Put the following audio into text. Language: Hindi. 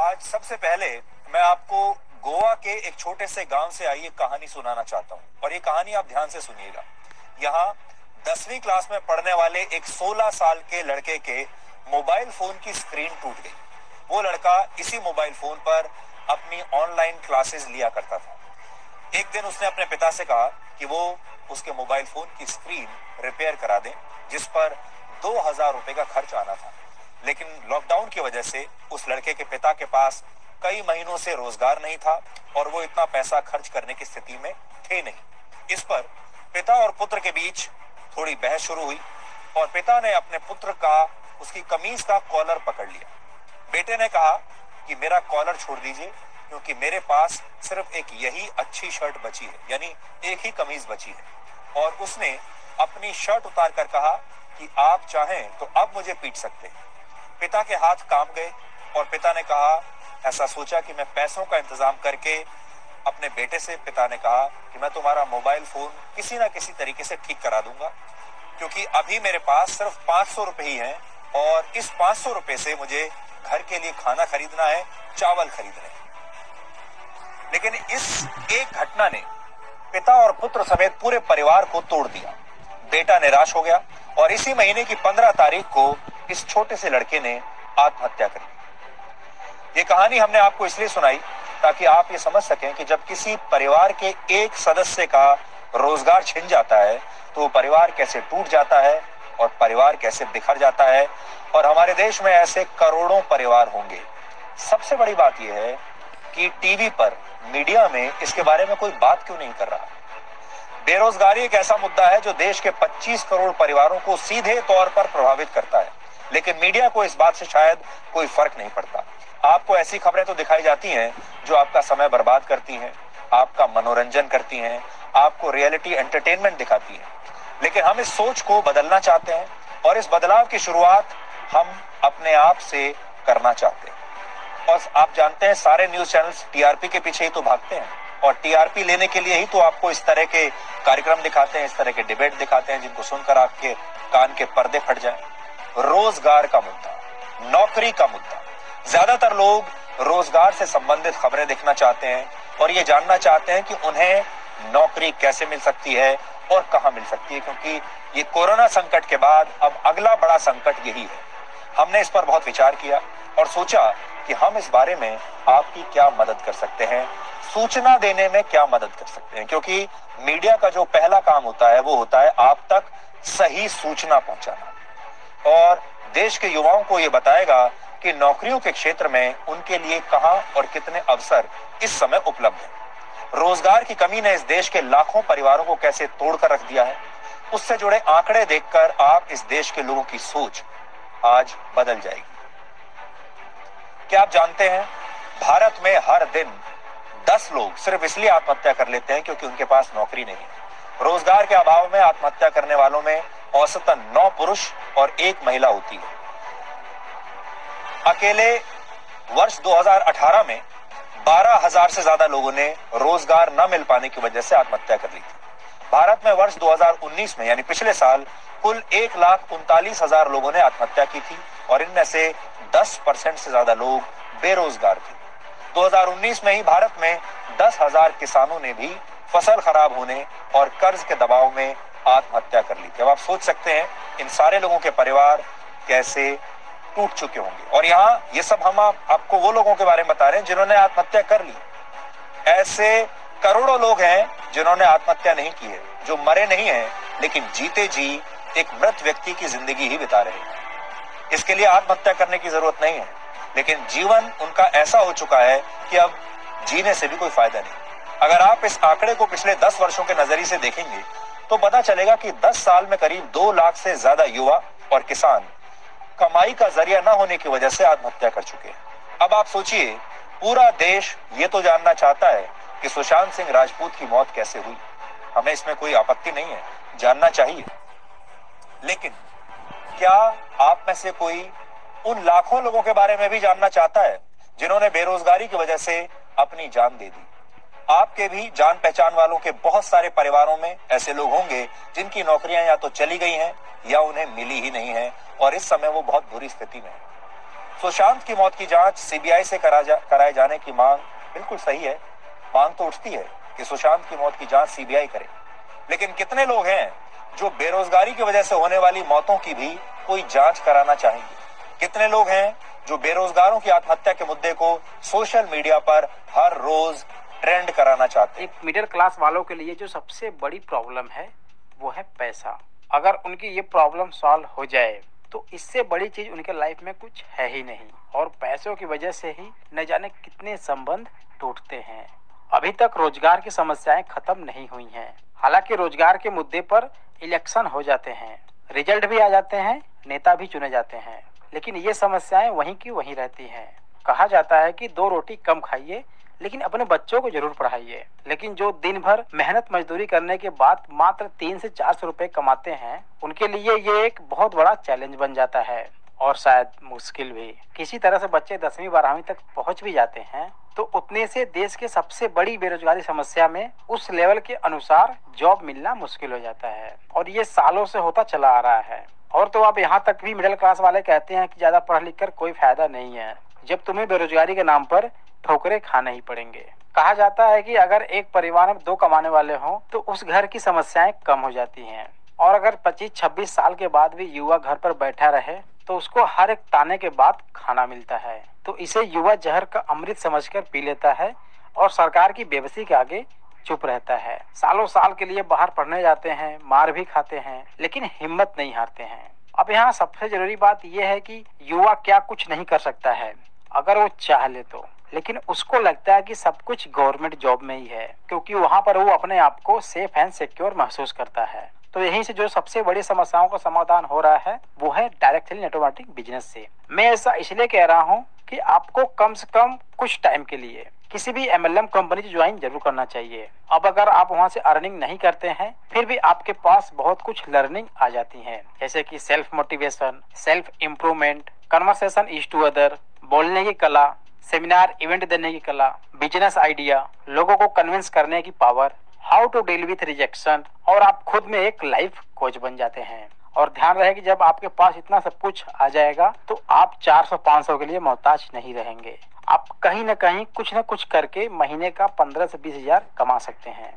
आज सबसे पहले मैं आपको गोवा के एक छोटे से गांव से आई एक कहानी सुनाना चाहता हूं और ये कहानी आप ध्यान से सुनिएगा। यहाँ 10वीं क्लास में पढ़ने वाले एक 16 साल के लड़के के मोबाइल फोन की स्क्रीन टूट गई। वो लड़का इसी मोबाइल फोन पर अपनी ऑनलाइन क्लासेस लिया करता था। एक दिन उसने अपने पिता से कहा कि वो उसके मोबाइल फोन की स्क्रीन रिपेयर करा दें, जिस पर 2000 रुपए का खर्च आना था। लेकिन लॉकडाउन की वजह से उस लड़के के पिता के पास कई महीनों से रोजगार नहीं था और वो इतना पैसा खर्च करने की स्थिति में थे नहीं। इस पर पिता और पुत्र के बीच थोड़ी बहस शुरू हुई और पिता ने अपने पुत्र का उसकी कमीज का कॉलर पकड़ लिया। बेटे ने कहा कि मेरा कॉलर छोड़ दीजिए क्योंकि मेरे पास सिर्फ एक यही अच्छी शर्ट बची है, यानी एक ही कमीज बची है। और उसने अपनी शर्ट उतार कर कहा कि आप चाहें तो अब मुझे पीट सकते हैं। पिता के हाथ कांप गए और पिता ने कहा, ऐसा सोचा कि मैं पैसों का इंतजाम करके अपने बेटे से पिता ने कहा कि मैं तुम्हारा मोबाइल फोन किसी ना किसी तरीके से ठीक करा दूंगा क्योंकि अभी मेरे पास सिर्फ 500 रुपए ही हैं और इस 500 रुपए से मुझे घर के लिए खाना खरीदना है, चावल खरीदने हैं। लेकिन इस एक घटना ने पिता और पुत्र समेत पूरे परिवार को तोड़ दिया। बेटा निराश हो गया और इसी महीने की 15 तारीख को इस छोटे से लड़के ने आत्महत्या कर ली। ये कहानी हमने आपको इसलिए सुनाई ताकि आप ये समझ सकें कि जब किसी परिवार के एक सदस्य का रोजगार छिन जाता है तो वो परिवार कैसे टूट जाता है और परिवार कैसे बिखर जाता है। और हमारे देश में ऐसे करोड़ों परिवार होंगे। सबसे बड़ी बात यह है कि टीवी पर, मीडिया में इसके बारे में कोई बात क्यों नहीं कर रहा। बेरोजगारी एक ऐसा मुद्दा है जो देश के 25 करोड़ परिवारों को सीधे तौर पर प्रभावित करता है, लेकिन मीडिया को इस बात से शायद कोई फर्क नहीं पड़ता। आपको ऐसी खबरें तो दिखाई जाती हैं जो आपका समय बर्बाद करती हैं, आपका मनोरंजन करती हैं, आपको रियलिटी एंटरटेनमेंट दिखाती हैं। लेकिन हम इस सोच को बदलना चाहते हैं और इस बदलाव की शुरुआत हम अपने आप से करना चाहते हैं। और आप जानते हैं सारे न्यूज चैनल्स टीआरपी के पीछे ही तो भागते हैं और टीआरपी लेने के लिए ही तो आपको इस तरह के कार्यक्रम दिखाते हैं, इस तरह के डिबेट दिखाते हैं जिनको सुनकर आपके कान के पर्दे फट जाएं। रोजगार का मुद्दा, नौकरी का मुद्दा, ज्यादातर लोग रोजगार से संबंधित खबरें देखना चाहते हैं और ये जानना चाहते हैं कि उन्हें नौकरी कैसे मिल सकती है और कहां मिल सकती है, क्योंकि ये कोरोना संकट के बाद अब अगला बड़ा संकट यही है। हमने इस पर बहुत विचार किया और सोचा कि हम इस बारे में आपकी क्या मदद कर सकते हैं, सूचना देने में क्या मदद कर सकते हैं, क्योंकि मीडिया का जो पहला काम होता है वो होता है आप तक सही सूचना पहुंचाना और देश के युवाओं को ये बताएगा कि नौकरियों के क्षेत्र में उनके लिए कहां और कितने अवसर इस समय उपलब्ध हैं। रोजगार की कमी ने इस देश के लाखों परिवारों को कैसे तोड़कर रख दिया है, उससे जुड़े आंकड़े देखकर आप इस देश के लोगों की सोच आज बदल जाएगी। क्या आप जानते हैं भारत में हर दिन 10 लोग सिर्फ इसलिए आत्महत्या कर लेते हैं क्योंकि उनके पास नौकरी नहीं है। रोजगार के अभाव में आत्महत्या करने वालों में औसतन 9 पुरुष और 1 महिला होती है। अकेले वर्ष 2018 में 12,000 से ज्यादा लोगों ने रोजगार न मिल पाने की वजह से आत्महत्या कर ली थी। भारत में वर्ष 2019 में यानी पिछले साल कुल 1,39,000 लोगों ने आत्महत्या की थी और इनमें से 10% से ज्यादा लोग बेरोजगार थे। 2019 में ही भारत में 10,000 किसानों ने भी फसल खराब होने और कर्ज के दबाव में आत्महत्या कर ली थी। अब आप सोच सकते हैं इन सारे लोगों के परिवार कैसे टूट चुके होंगे। और यहाँ ये सब हम आपको वो लोगों के बारे में बता रहे हैं जिन्होंने आत्महत्या कर ली। ऐसे करोड़ों लोग हैं जिन्होंने आत्महत्या नहीं की है, जो मरे नहीं हैं लेकिन जीते जी एक मृत व्यक्ति की जिंदगी ही बिता रहे हैं। इसके लिए आत्महत्या करने की जरूरत नहीं है, लेकिन जीवन उनका ऐसा हो चुका है कि अब जीने से भी कोई फायदा नहीं। अगर आप इस आंकड़े को पिछले 10 वर्षों के नजरिए से देखेंगे तो पता चलेगा कि 10 साल में करीब 2 लाख से ज्यादा युवा और किसान कमाई का जरिया न होने की वजह से आत्महत्या कर चुके हैं। अब आप सोचिए, पूरा देश ये तो जानना चाहता है कि सुशांत सिंह राजपूत की मौत कैसे हुई। हमें इसमें कोई आपत्ति नहीं है, जानना चाहिए। लेकिन क्या आप में से कोई उन लाखों लोगों के बारे में भी जानना चाहता है जिन्होंने बेरोजगारी की वजह से अपनी जान दे दी? आपके भी जान पहचान वालों के बहुत सारे परिवारों में ऐसे लोग होंगे जिनकी नौकरियां या तो चली गई हैं या उन्हें मिली ही नहीं है और इस समय वो बहुत बुरी स्थिति में है। सुशांत की मौत की जांच सीबीआई से कराए जाने की मांग बिल्कुल सही है। मांग तो उठती है कि सुशांत की मौत की जांच सीबीआई करे, लेकिन कितने लोग हैं जो बेरोजगारी की वजह से होने वाली मौतों की भी कोई जांच कराना चाहेंगे? कितने लोग हैं जो बेरोजगारों की आत्महत्या के मुद्दे को सोशल मीडिया पर हर रोज ट्रेंड कराना चाहते हैं? एक मिडिल क्लास वालों के लिए जो सबसे बड़ी प्रॉब्लम है वो है पैसा। अगर उनकी ये प्रॉब्लम सॉल्व हो जाए तो इससे बड़ी चीज उनके लाइफ में कुछ है ही नहीं, और पैसों की वजह से ही न जाने कितने संबंध टूटते हैं। अभी तक रोजगार की समस्याएं खत्म नहीं हुई हैं। हालांकि रोजगार के मुद्दे पर इलेक्शन हो जाते हैं, रिजल्ट भी आ जाते हैं, नेता भी चुने जाते हैं, लेकिन ये समस्याएं वहीं की वहीं रहती हैं। कहा जाता है कि 2 रोटी कम खाइए लेकिन अपने बच्चों को जरूर पढ़ाइए। लेकिन जो दिन भर मेहनत मजदूरी करने के बाद मात्र 300 से 400 रुपए कमाते हैं, उनके लिए ये एक बहुत बड़ा चैलेंज बन जाता है, और शायद मुश्किल भी। किसी तरह से बच्चे 10वीं 12वीं तक पहुंच भी जाते हैं तो उतने से देश के सबसे बड़ी बेरोजगारी समस्या में उस लेवल के अनुसार जॉब मिलना मुश्किल हो जाता है, और ये सालों से होता चला आ रहा है। और तो अब यहाँ तक भी मिडिल क्लास वाले कहते हैं कि ज्यादा पढ़ लिख कर कोई फायदा नहीं है, जब तुम्हें बेरोजगारी के नाम पर ठोकरे खाने ही पड़ेंगे। कहा जाता है कि अगर एक परिवार में 2 कमाने वाले हों तो उस घर की समस्याएं कम हो जाती हैं, और अगर 25-26 साल के बाद भी युवा घर पर बैठा रहे तो उसको हर एक ताने के बाद खाना मिलता है। तो इसे युवा जहर का अमृत समझकर पी लेता है और सरकार की बेबसी के आगे चुप रहता है। सालों साल के लिए बाहर पढ़ने जाते हैं, मार भी खाते हैं, लेकिन हिम्मत नहीं हारते हैं। अब यहाँ सबसे जरूरी बात यह है कि युवा क्या कुछ नहीं कर सकता है अगर वो चाह ले तो, लेकिन उसको लगता है कि सब कुछ गवर्नमेंट जॉब में ही है, क्योंकि वहाँ पर वो अपने आप को सेफ एंड सिक्योर महसूस करता है। तो यहीं से जो सबसे बड़ी समस्याओं का समाधान हो रहा है वो है डायरेक्ट सेलिंग ऑटोमेटिक बिजनेस से। मैं ऐसा इसलिए कह रहा हूँ कि आपको कम से कम कुछ टाइम के लिए किसी भी MLM कंपनी से ज्वाइन जरूर करना चाहिए। अब अगर आप वहाँ से अर्निंग नहीं करते हैं फिर भी आपके पास बहुत कुछ लर्निंग आ जाती है, जैसे कि self motivation, self improvement, conversation each to other, बोलने की कला, सेमिनार इवेंट देने की कला, बिजनेस आइडिया, लोगों को कन्विंस करने की power, how to deal with rejection, और आप खुद में एक लाइफ कोच बन जाते हैं। और ध्यान रहे कि जब आपके पास इतना सब कुछ आ जाएगा तो आप 400-500 के लिए मोहताज नहीं रहेंगे। आप कहीं न कहीं कुछ न कुछ करके महीने का 15 से 20 हजार कमा सकते हैं।